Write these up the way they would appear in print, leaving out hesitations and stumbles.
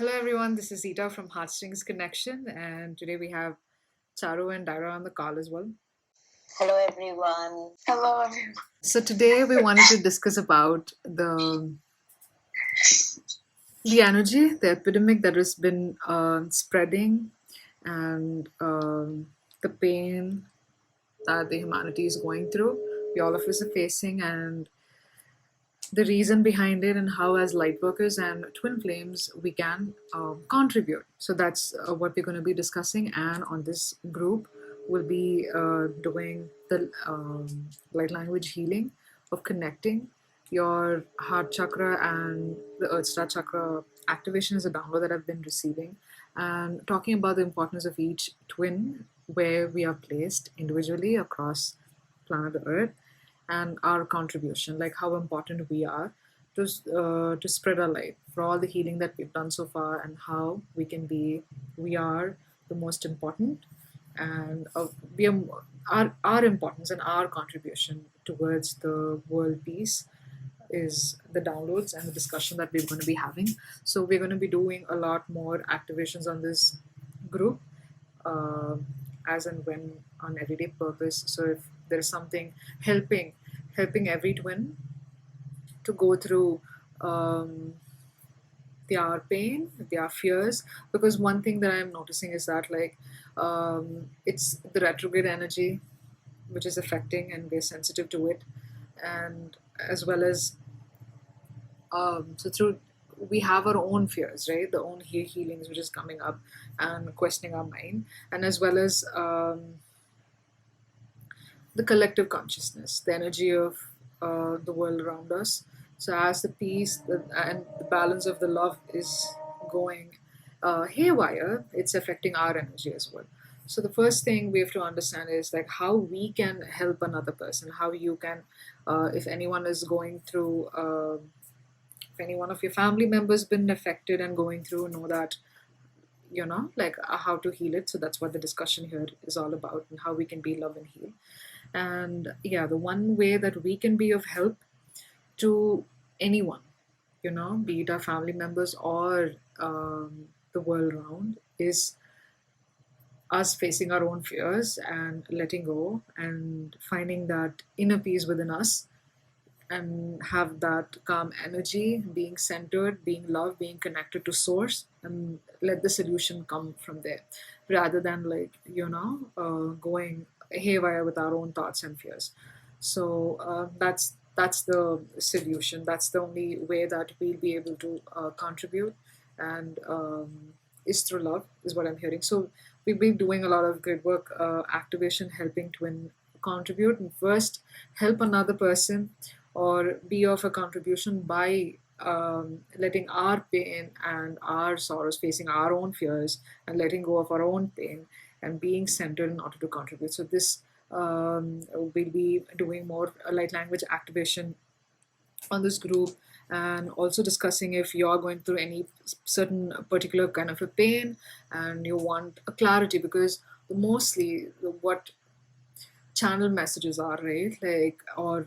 Hello everyone, this is Zita from Heartstrings Connection, and today we have Charu and Daira on the call as well. Hello everyone. Hello everyone. So today we wanted to discuss about the energy, the epidemic that has been spreading, and the pain that the humanity is going through. We all of us are facing, and the reason behind it, and how as light workers and twin flames we can contribute. So that's what we're going to be discussing, and on this group we'll be doing the light language healing of connecting your heart chakra and the earth star chakra activation is a download that I've been receiving, and talking about the importance of each twin, where we are placed individually across planet earth, and our contribution, like how important we are to spread our light for all the healing that we've done so far, and how we are the most important, and we are our importance and our contribution towards the world peace is the downloads and the discussion that we're going to be having. So we're going to be doing a lot more activations on this group, uh, as and when, on everyday purpose. So if there's something helping every twin to go through their pain, their fears, because one thing that I'm noticing is that, like, it's the retrograde energy which is affecting, and we're sensitive to it, and as well as so through we have our own fears, right? The own healings which is coming up and questioning our mind, and as well as the collective consciousness, the energy of the world around us. So as the peace and the balance of the love is going haywire, it's affecting our energy as well. So the first thing we have to understand is like how we can help another person, how you can, if anyone is going through, if any one of your family members been affected and going through, know that like how to heal it. So that's what the discussion here is all about, and how we can be love and heal. And yeah, the one way that we can be of help to anyone, be it our family members or the world around, is us facing our own fears and letting go and finding that inner peace within us, and have that calm energy, being centered, being loved, being connected to source, and let the solution come from there, rather than, like, going haywire with our own thoughts and fears. So that's the solution. That's the only way that we'll be able to contribute, and is through love, is what I'm hearing. So we've been doing a lot of good work, activation, helping twin contribute, and first help another person or be of a contribution by letting our pain and our sorrows, facing our own fears, and letting go of our own pain, and being centered in order to contribute. So this we'll be doing more light language activation on this group, and also discussing if you're going through any certain particular kind of a pain and you want a clarity, because mostly what channel messages are, right? Like, or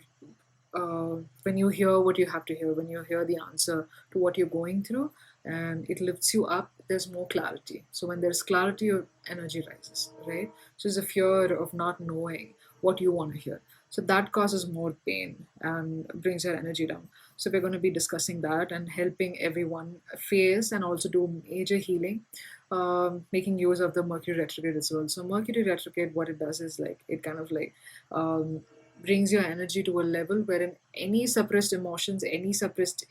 when you hear what you have to hear, when you hear the answer to what you're going through, and it lifts you up, there's more clarity. So when there's clarity, your energy rises, right? So there's a fear of not knowing what you want to hear. So that causes more pain and brings your energy down. So we're going to be discussing that and helping everyone face and also do major healing, making use of the Mercury retrograde as well. So Mercury retrograde, what it does is, like, it kind of like brings your energy to a level wherein any suppressed emotions, any suppressed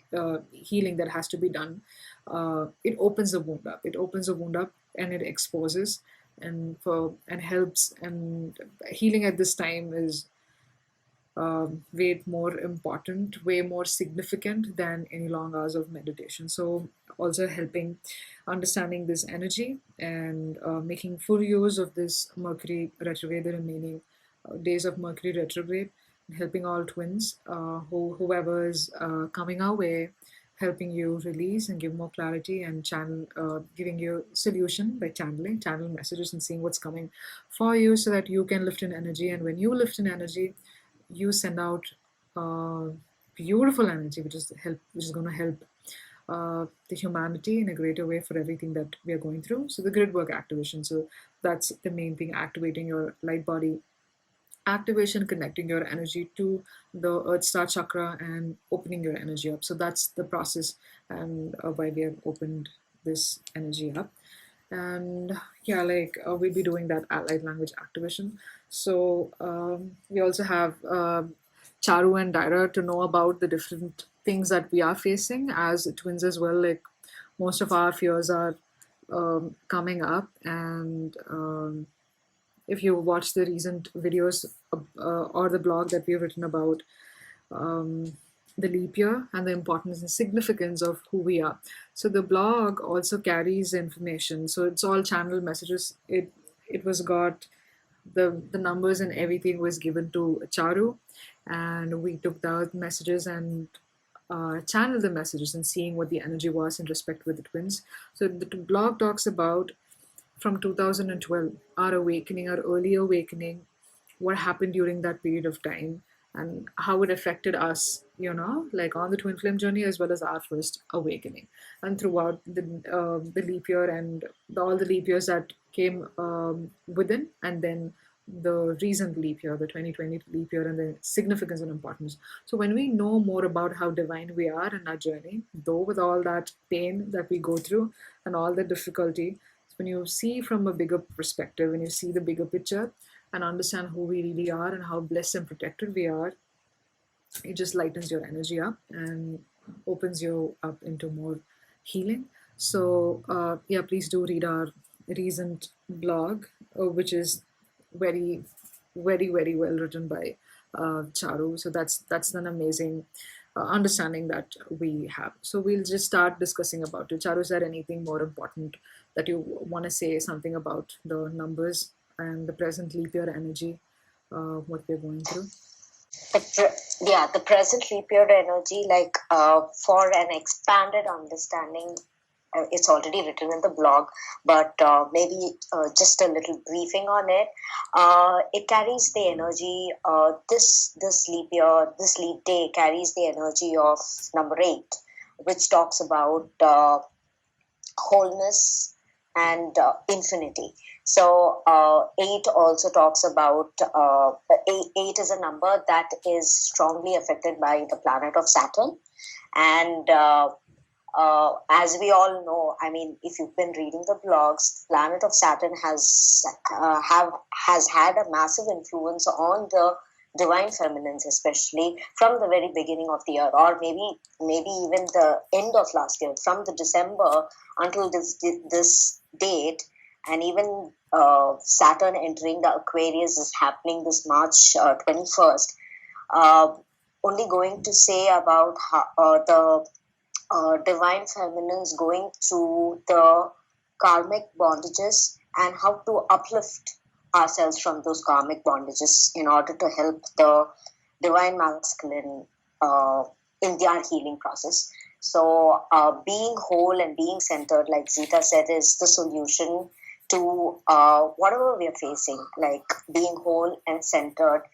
healing that has to be done, it opens the wound up. It opens the wound up and it exposes, and helps. And healing at this time is way more important, way more significant than any long hours of meditation. So also helping understanding this energy, and making full use of this Mercury retrograde, the remaining days of Mercury retrograde, helping all twins, whoever is coming our way, helping you release and give more clarity, and channel, giving you solution by channel messages and seeing what's coming for you, so that you can lift in energy. And when you lift in energy, you send out uh, beautiful energy, which is going to help the humanity in a greater way for everything that we are going through. So the grid work activation. So that's the main thing, activating your light body activation, connecting your energy to the Earth Star chakra and opening your energy up. So that's the process and why we have opened this energy up. And yeah, like we'll be doing that light language activation. So we also have Charu and Daira to know about the different things that we are facing as twins as well. Like most of our fears are coming up, and if you watch the recent videos or the blog that we've written about um, the leap year and the importance and significance of who we are. So the blog also carries information. So it's all channel messages. It was got the numbers and everything was given to Charu, and we took the messages and channeled the messages and seeing what the energy was in respect with the twins. So the blog talks about from 2012, our awakening, our early awakening, what happened during that period of time, and how it affected us, like on the twin flame journey as well as our first awakening, and throughout the leap year and all the leap years that came within, and then the recent leap year, the 2020 leap year, and the significance and importance. So when we know more about how divine we are in our journey, though with all that pain that we go through and all the difficulty, when you see from a bigger perspective, when you see the bigger picture and understand who we really are and how blessed and protected we are, it just lightens your energy up and opens you up into more healing. So yeah, please do read our recent blog, which is very, very, very well written by Charu. So that's an amazing understanding that we have. So we'll just start discussing about it. Charu, is there anything more important that you want to say something about the numbers and the present leap year energy, what we're going through? The present leap year energy, like for an expanded understanding, it's already written in the blog, but maybe just a little briefing on it. It carries the energy. This leap year, this leap day carries the energy of number 8, which talks about wholeness and infinity. So 8 also talks about 8 is a number that is strongly affected by the planet of Saturn, and as we all know, I mean, if you've been reading the blogs, the planet of Saturn has had a massive influence on the divine feminines, especially from the very beginning of the year, or maybe even the end of last year, from the December until this date, and even Saturn entering the Aquarius is happening this March 21st. Only going to say about how, the divine feminines going through the karmic bondages and how to uplift ourselves from those karmic bondages in order to help the divine masculine in their healing process. So being whole and being centered, like Zita said, is the solution to whatever we are facing, like being whole and centered.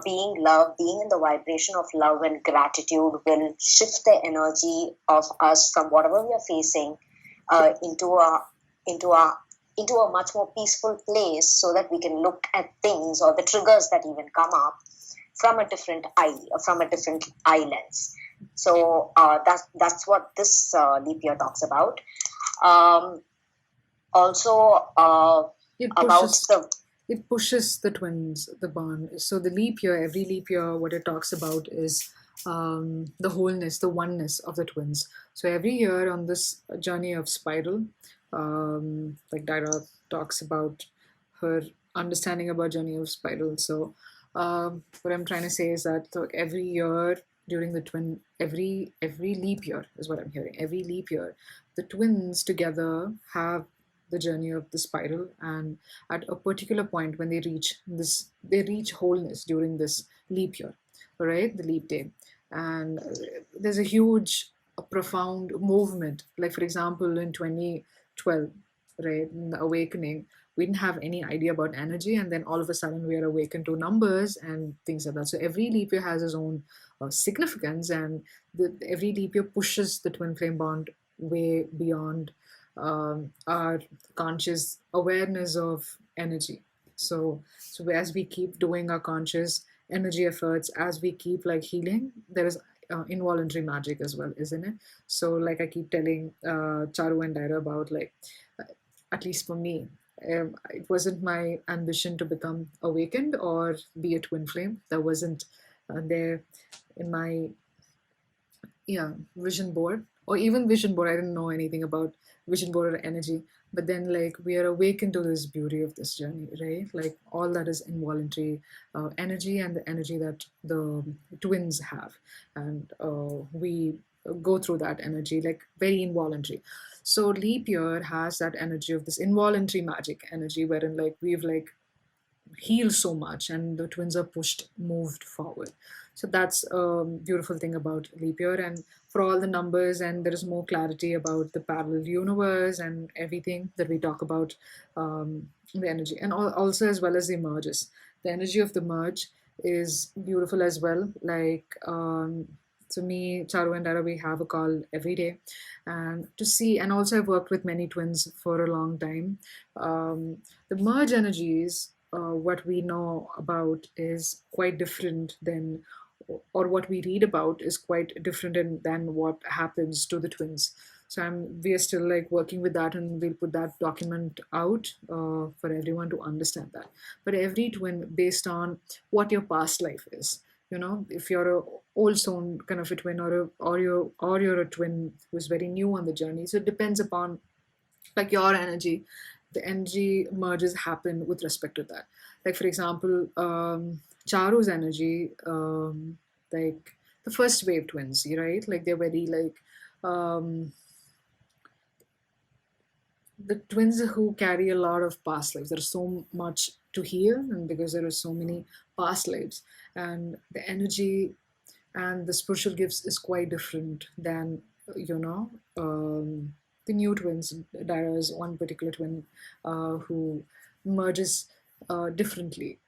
Being love, being in the vibration of love and gratitude will shift the energy of us from whatever we are facing into a much more peaceful place, so that we can look at things or the triggers that even come up from a different eye lens. So that's what this leap year talks about. Also It pushes the twins, the bond. So the leap year, every leap year, what it talks about is the wholeness, the oneness of the twins. So every year on this journey of spiral, like Daira talks about her understanding about journey of spiral. So what I'm trying to say is that every year during the twin, every leap year is what I'm hearing. Every leap year, the twins together have the journey of the spiral, and at a particular point when they reach wholeness during this leap year, right, the leap day, and there's a huge, a profound movement. Like for example, in 2012, right, in the awakening, we didn't have any idea about energy, and then all of a sudden we are awakened to numbers and things like that. So every leap year has its own significance, and every leap year pushes the twin flame bond way beyond our conscious awareness of energy. So as we keep doing our conscious energy efforts, as we keep like healing, there is involuntary magic as well, isn't it? So like I keep telling Charu and Daira about, like, at least for me, it wasn't my ambition to become awakened or be a twin flame. That wasn't there in my, yeah, vision board, or even vision board. I didn't know anything about vision board or energy. But then, like, we are awakened to this beauty of this journey, right? Like, all that is involuntary energy, and the energy that the twins have. And we go through that energy, like, very involuntary. So leap year has that energy of this involuntary magic energy, wherein, like, we've like heal so much, and the twins are moved forward. So that's a beautiful thing about leap year. And for all the numbers, and there is more clarity about the parallel universe and everything that we talk about, the energy, and also as well as the merges. The energy of the merge is beautiful as well. Like, to me, Charu and Dara, we have a call every day, and to see. And also, I've worked with many twins for a long time. The merge energies, what we know about is quite different than, or what we read about is quite different than what happens to the twins. So we are still like working with that, and we'll put that document out for everyone to understand that. But every twin, based on what your past life is, if you're a old soul kind of a twin, or you're a twin who's very new on the journey. So it depends upon, like, your energy. The energy merges happen with respect to that. Like, for example, Charu's energy, like the first wave twins, right? Like, they're very like, um, the twins who carry a lot of past lives. There's so much to heal, and because there are so many past lives, and the energy and the spiritual gifts is quite different than, you know the new twins. Dara is one particular twin who merges differently,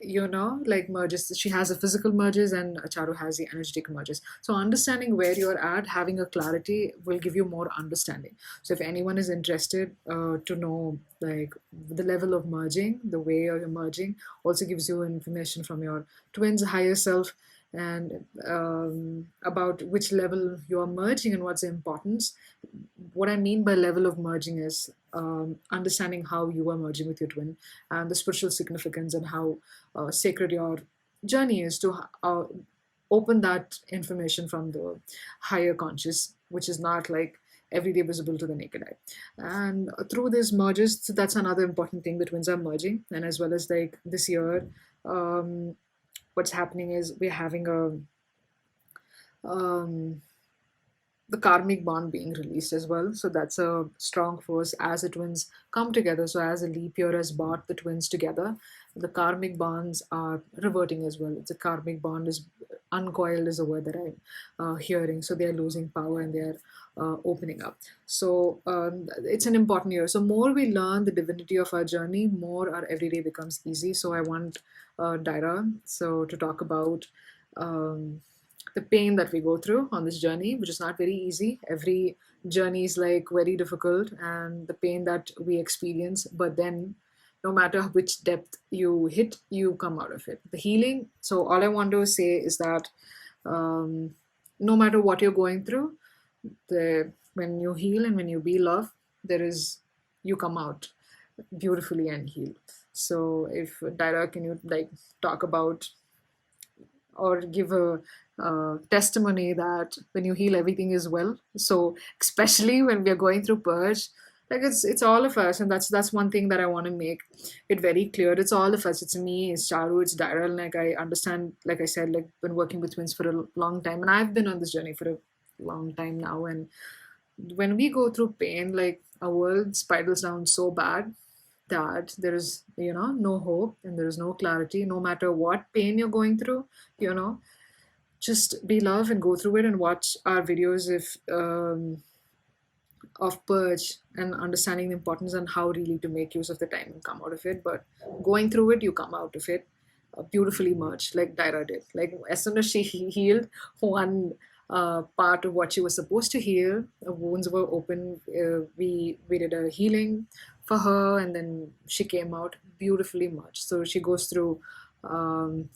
like merges. She has a physical merges, and Charu has the energetic merges. So understanding where you're at, having a clarity, will give you more understanding. So if anyone is interested to know, like, the level of merging, the way you're merging, also gives you information from your twins higher self, and about which level you are merging and what's the importance. What I mean by level of merging is understanding how you are merging with your twin, and the spiritual significance, and how sacred your journey is, to open that information from the higher conscious, which is not like everyday visible to the naked eye. And through these merges, so that's another important thing. The twins are merging, and as well as, like, this year, um, what's happening is we're having um, the karmic bond being released as well. So that's a strong force as the twins come together. So as a leap year has brought the twins together, the karmic bonds are reverting as well. It's a karmic bond is uncoiled is a word that I'm hearing. So they're losing power, and they're opening up. So it's an important year. So more we learn the divinity of our journey, more our everyday becomes easy. So I want Daira to talk about the pain that we go through on this journey, which is not very easy. Every journey is like very difficult, and the pain that we experience, but then no matter which depth you hit, you come out of it. The healing. So all I want to say is that no matter what you're going through, when you heal and when you be love, you come out beautifully and healed. So if Daira, can you like talk about or give a testimony that when you heal, everything is well? So especially when we are going through purge, like it's all of us, and that's one thing that I want to make it very clear. It's all of us. It's me, it's Charu, it's Daryl. Like, I understand, like I said, like, been working with twins for a long time, and I've been on this journey for a long time now. And when we go through pain, like, our world spirals down so bad that there is, no hope, and there is no clarity. No matter what pain you're going through, you know just be love and go through it, and watch our videos. If of purge and understanding the importance and how really to make use of the time and come out of it. But going through it, you come out of it beautifully merged, like Daira did. Like as soon as she healed one part of what she was supposed to heal, wounds were open. We did a healing for her, and then she came out beautifully merged. So she goes through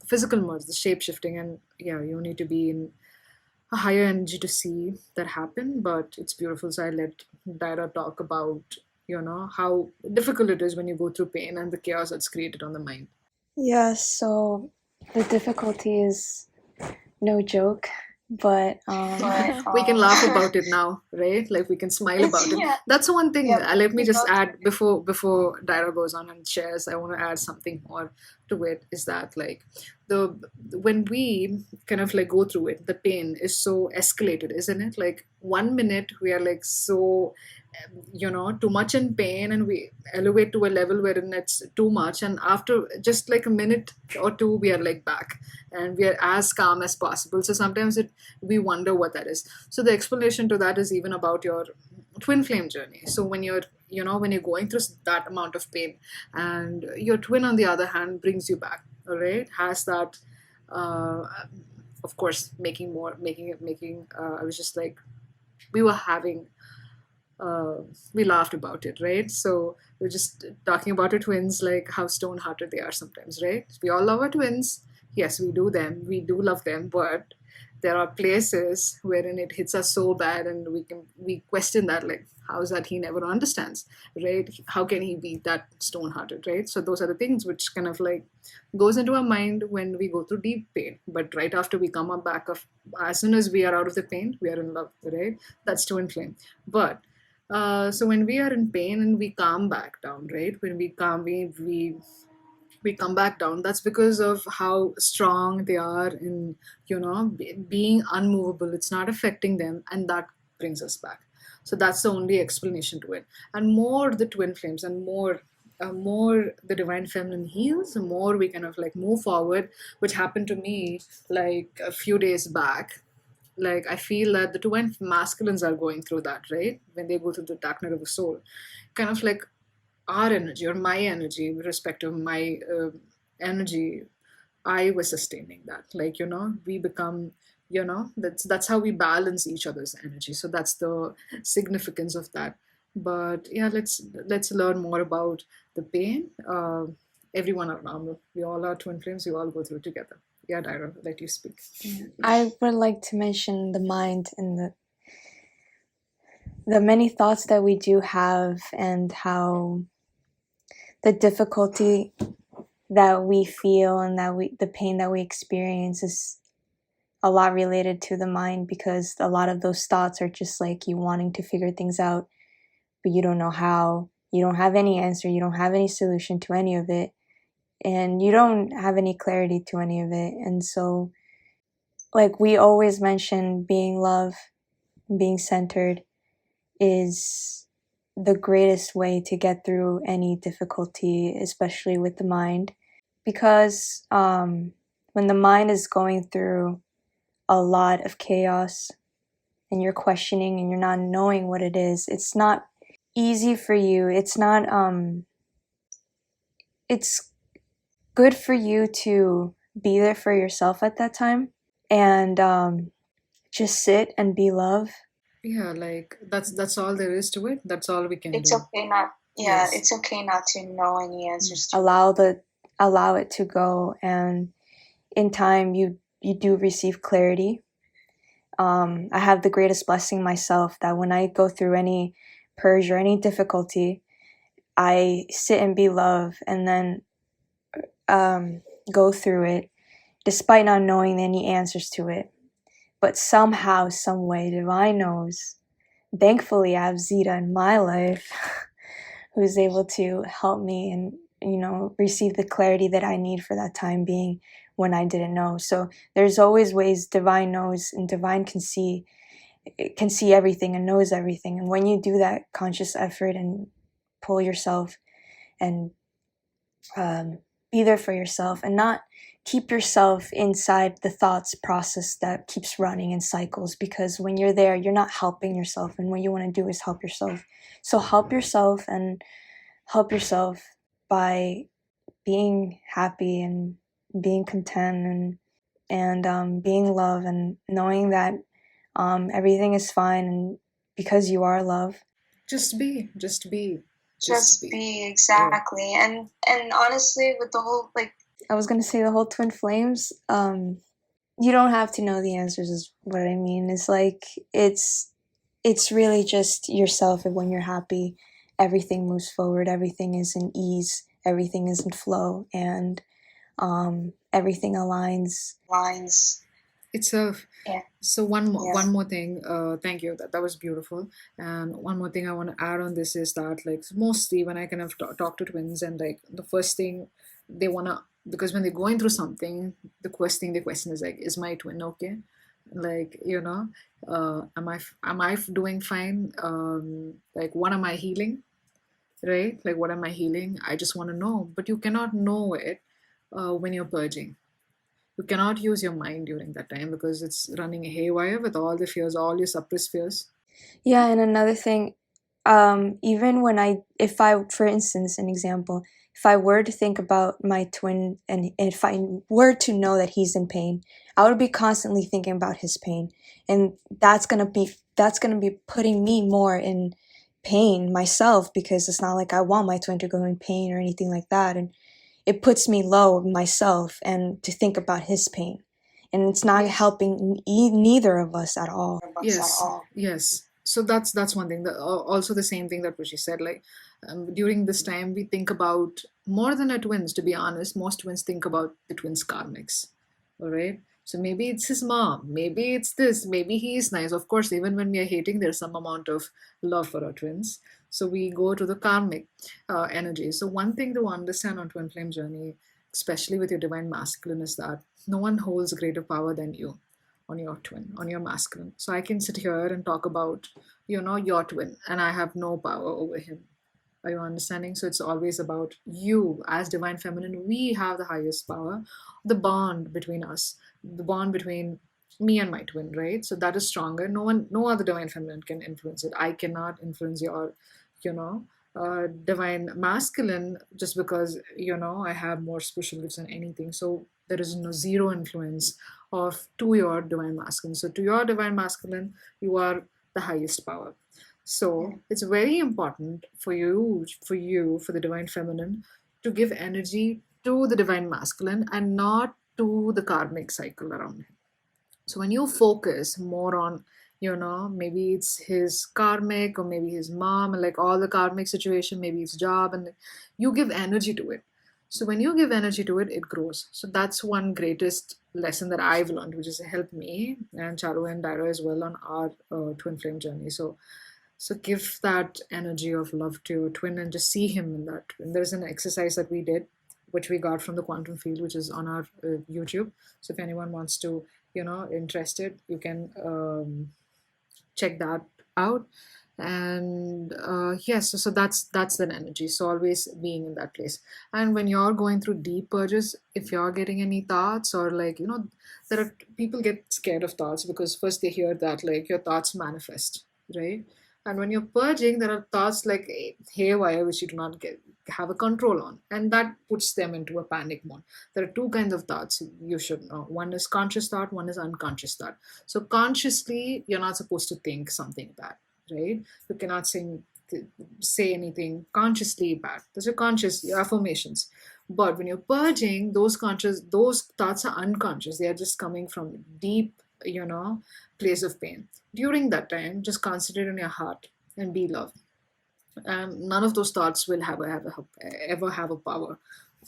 physical merge, the shape shifting, and yeah, you need to be in a higher energy to see that happen, but it's beautiful. So I let Daira talk about, how difficult it is when you go through pain and the chaos that's created on the mind. Yeah, so the difficulty is no joke, but We can laugh about it now, right? Like we can smile about it. Yeah. That's one thing. Yeah, Let me we just got add before Daira goes on and shares. I want to add something more to it. Is that like the when we kind of like go through it, the pain is so escalated, isn't it? Like 1 minute we are like so too much in pain, and we elevate to a level wherein it's too much, and after just like a minute or two we are like back and we are as calm as possible. So sometimes we wonder what that is. So the explanation to that is even about your twin flame journey. So when when you're going through that amount of pain, and your twin on the other hand brings you back, all right, has that uh, of course making I was just like, we were having uh, we laughed about it, right? So we're just talking about our twins, like how stone hearted they are sometimes, right? We all love our twins. Yes, we do them. We do love them, but there are places wherein it hits us so bad, and we question that, like, how is that he never understands, right? How can he be that stone hearted, right? So those are the things which kind of like goes into our mind when we go through deep pain. But right after we come up back of, as soon as we are out of the pain, we are in love, right? That's twin flame. But so when we are in pain and we calm back down, right? When we calm, we come back down. That's because of how strong they are in, being unmovable. It's not affecting them, and that brings us back. So that's the only explanation to it. And more the twin flames, and more the divine feminine heals, the more we kind of like move forward, which happened to me like a few days back. Like I feel that the twin masculines are going through that, right? When they go through the dark night of the soul, kind of like our energy or my energy with respect to my energy, I was sustaining that. Like, we become, that's how we balance each other's energy. So that's the significance of that. But yeah, let's learn more about the pain. Everyone are normal. We all are twin flames. We all go through together. Yeah, Daira, let you speak. I would like to mention the mind and the many thoughts that we do have, and how the difficulty that we feel and the pain that we experience is a lot related to the mind, because a lot of those thoughts are just like you wanting to figure things out, but you don't know how. You don't have any answer. You don't have any solution to any of it. And you don't have any clarity to any of it. And so, like we always mention, being love, being centered is the greatest way to get through any difficulty, especially with the mind. Because when the mind is going through a lot of chaos and you're questioning and you're not knowing what it is, it's not easy for you. It's not, it's good for you to be there for yourself at that time, and just sit and be love. Yeah, like that's all there is to it. That's all we can it's do. okay not yeah, Yes. it's okay not to know any answers to Allow it to go, and in time you do receive clarity. I have the greatest blessing myself that when I go through any purge or any difficulty, I sit and be love, and then go through it despite not knowing any answers to it. But somehow, some way, divine knows. Thankfully, I have Zita in my life who's able to help me and, receive the clarity that I need for that time being when I didn't know. So there's always ways divine knows, and divine can see everything and knows everything. And when you do that conscious effort and pull yourself and be there for yourself, and not keep yourself inside the thoughts process that keeps running in cycles, because when you're there, you're not helping yourself, and what you want to do is help yourself. So help yourself, and help yourself by being happy and being content, and being love, and knowing that everything is fine, and because you are love. Just be, just be, Just be, exactly. And honestly, with the whole, like, I was gonna say the whole twin flames, you don't have to know the answers is what I mean. It's like it's really just yourself, and when you're happy, everything moves forward, everything is in ease, everything is in flow, and everything aligns. itself. Yeah. So one more thing. Thank you. That was beautiful. And one more thing I want to add on this is that, like, mostly when I kind of talk to twins, and like the first thing they wanna, because when they're going through something, the first thing they question is like, is my twin okay? Like, am I doing fine? Like, what am I healing? Right? Like, what am I healing? I just want to know. But you cannot know it when you're purging. You cannot use your mind during that time because it's running haywire with all the fears, all your suppressed fears. Yeah, and another thing, even if I, for instance, an example, if I were to think about my twin, and if I were to know that he's in pain, I would be constantly thinking about his pain, and that's gonna be putting me more in pain myself, because it's not like I want my twin to go in pain or anything like that, and it puts me low myself, and to think about his pain, and it's not helping neither of us at all. Yes, yes. So that's one thing. Also the same thing that Rishi said. Like, during this time, we think about more than our twins. To be honest, most twins think about the twins' karmics. All right. So maybe it's his mom. Maybe it's this. Maybe he is nice. Of course, even when we are hating, there's some amount of love for our twins. So we go to the karmic energy. So one thing to understand on twin flame journey, especially with your divine masculine, is that no one holds greater power than you on your twin, on your masculine. So I can sit here and talk about, your twin, and I have no power over him. Are you understanding? So it's always about you as divine feminine. We have the highest power, the bond between us, the bond between me and my twin, right? So that is stronger. No other divine feminine can influence it. I cannot influence your, divine masculine just because, I have more spiritual gifts than anything. So there is no zero influence of to your divine masculine. So to your divine masculine, you are the highest power. So it's very important for you, for the divine feminine, to give energy to the divine masculine and not to the karmic cycle around him. So when you focus more on, maybe it's his karmic, or maybe his mom, and like all the karmic situation, maybe his job, and you give energy to it. So when you give energy to it, it grows. So that's one greatest lesson that I've learned, which has helped me and Charu and Daira as well on our twin flame journey. So give that energy of love to your twin and just see him in that. And there's an exercise that we did, which we got from the quantum field, which is on our YouTube. So if anyone wants to, interested, you can check that out. And yes, so that's that energy. So always being in that place. And when you're going through deep purges, if you're getting any thoughts, or like, there are people get scared of thoughts because first they hear that like your thoughts manifest, right? And when you're purging, there are thoughts like haywire which you do not have a control on, and that puts them into a panic mode. There are two kinds of thoughts you should know. One is conscious thought, one is unconscious thought. So consciously, you're not supposed to think something bad, right? You cannot say anything consciously bad. Those are conscious, your affirmations. But when you're purging, those thoughts are unconscious. They are just coming from deep, place of pain. During that time, just concentrate on your heart and be love. And none of those thoughts will ever have a power,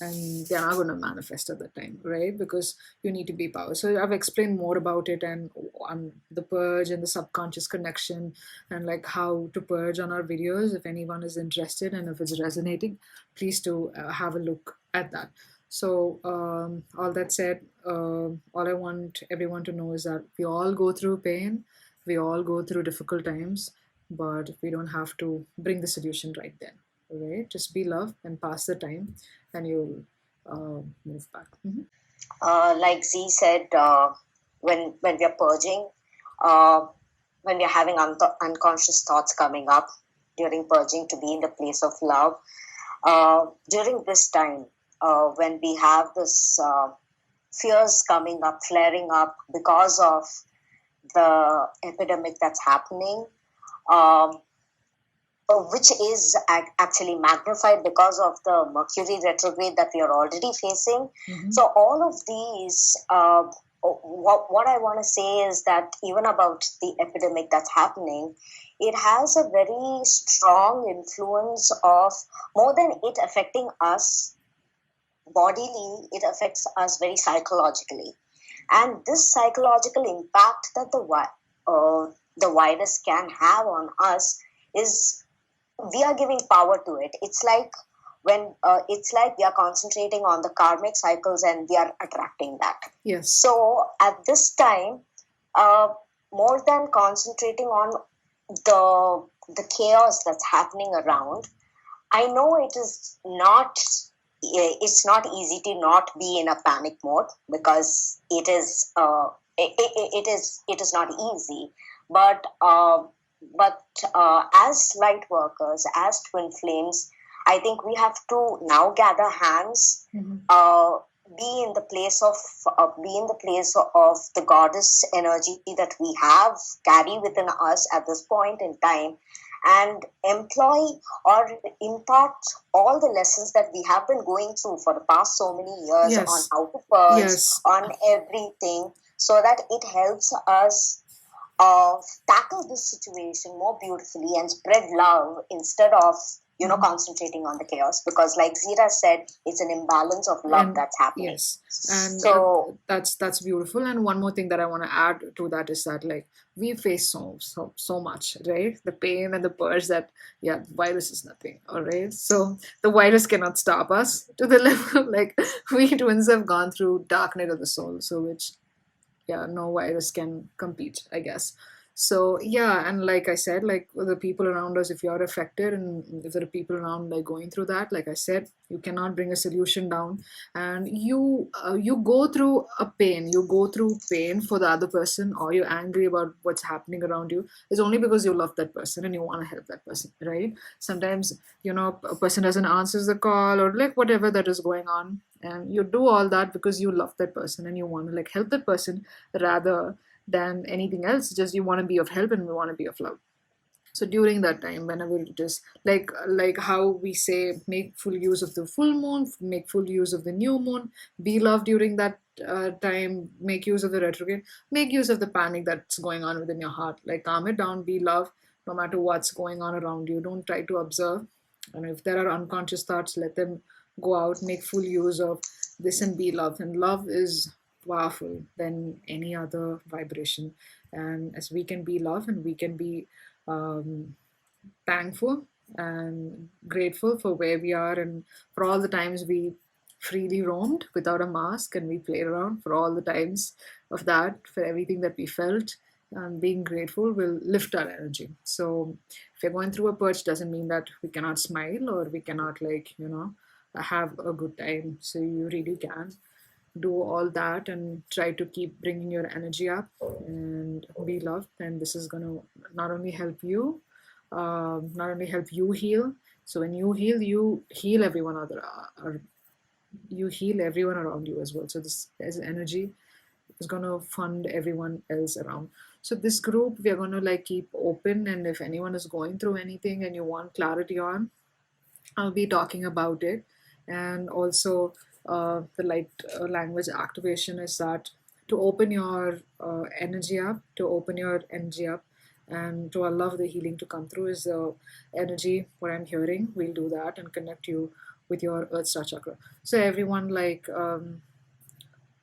and they're not going to manifest at that time, right? Because you need to be power. So I've explained more about it, and on the purge and the subconscious connection, and like how to purge on our videos. If anyone is interested and if it's resonating, please do have a look at that. So all that said, all I want everyone to know is that we all go through pain, we all go through difficult times, but we don't have to bring the solution right then. Okay, just be love and pass the time, and you'll move back. Like Z said, when we are purging, when we are having unconscious thoughts coming up during purging, to be in the place of love. During this time, when we have this fears coming up, flaring up because of the epidemic that's happening, um, which is actually magnified because of the Mercury retrograde that we are already facing. Mm-hmm. So, all of these, what I want to say is that even about the epidemic that's happening, it has a very strong influence of, more than it affecting us bodily, it affects us very psychologically. And this psychological impact that the virus can have on us is, we are giving power to it. It's like when it's like we are concentrating on the karmic cycles and we are attracting that. Yes. So at this time, uh, more than concentrating on the chaos that's happening around, I know it's not easy to not be in a panic mode, because it is not easy. But as light workers, as twin flames, I think we have to now gather hands, Mm-hmm. be in the place of the goddess energy that we have carry within us at this point in time, and employ or impart all the lessons that we have been going through for the past so many years, Yes. on how to purge, Yes. on everything, so that it helps us tackle this situation more beautifully and spread love instead of concentrating on the chaos, because like Zita said, it's an imbalance of love And that's happening. yes, and So that's beautiful. And one more thing that I want to add to that is that, like, we face so much, right? The pain and the purge that, yeah, virus is nothing. All right, so the virus cannot stop us to the level, like, we twins have gone through dark night of the soul, so which, yeah, no virus can compete, I guess. So yeah, and like I said, like, the people around us, if you're affected and if there are people around, like, going through that, like I said, you cannot bring a solution down. And you go through a pain, you go through pain for the other person, or you're angry about what's happening around you, is only because you love that person and you want to help that person, right? Sometimes, a person doesn't answer the call, or like whatever that is going on, and you do all that because you love that person and you want to, like, help that person rather than anything else. Just you want to be of help and we want to be of love. So during that time, whenever it is like how we say, make full use of the full moon, make full use of the new moon, be love during that time, make use of the retrograde, make use of the panic that's going on within your heart, like, calm it down, be love, no matter what's going on around you. Don't try to observe, and if there are unconscious thoughts, let them go out, make full use of this, and be love. And love is powerful than any other vibration. And as we can be love, and we can be thankful and grateful for where we are, and for all the times we freely roamed without a mask and we played around, for all the times of that, for everything that we felt, and being grateful will lift our energy. So if you're going through a purge, doesn't mean that we cannot smile or we cannot, like, have a good time. So you really can do all that and try to keep bringing your energy up and be loved. And this is going to not only help you, not only help you heal. So when you heal everyone other, or you heal everyone around you as well. So this as energy is going to fund everyone else around. So this group, we are going to, like, keep open, and if anyone is going through anything and you want clarity on, I'll be talking about it. And also, the light language activation is that to open your energy up, and to allow the healing to come through is the energy. What I'm hearing, we'll do that and connect you with your Earth Star chakra. So everyone, like,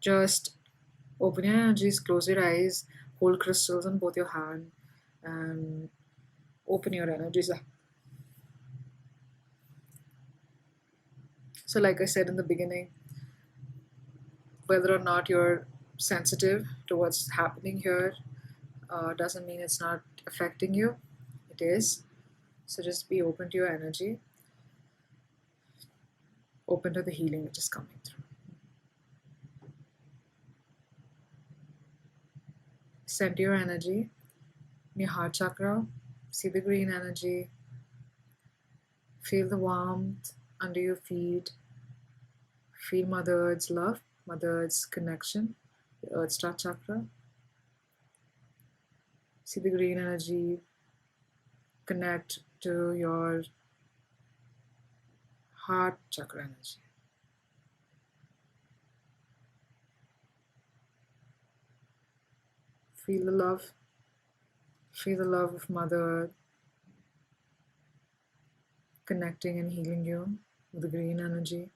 just open your energies, close your eyes, hold crystals on both your hand, and open your energies up. So, like I said in the beginning, whether or not you're sensitive to what's happening here doesn't mean it's not affecting you. It is. So just be open to your energy, open to the healing which is coming through. center your energy in your heart chakra. See the green energy. Feel the warmth under your feet. Feel Mother Earth's love, Mother Earth's connection, the Earth Star chakra. See the green energy connect to your heart chakra energy. Feel the love. Feel the love of Mother Earth connecting and healing you with the green energy.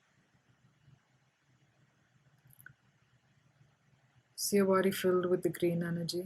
See your body filled with the green energy.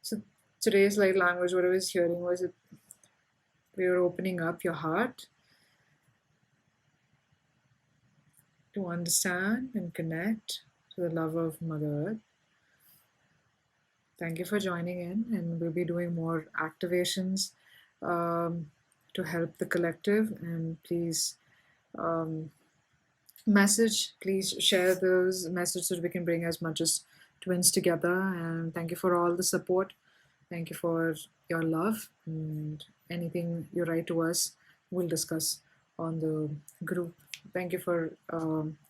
So today's light language, what I was hearing was that we were opening up your heart to understand and connect to the love of Mother Earth. Thank you for joining in, and we'll be doing more activations to help the collective. And please please share those messages so we can bring as much as twins together. And thank you for all the support. Thank you for your love, and anything you write to us, we'll discuss on the group. Thank you for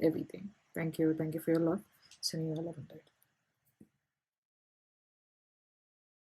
everything. Thank you for your love. Sending you a love and light.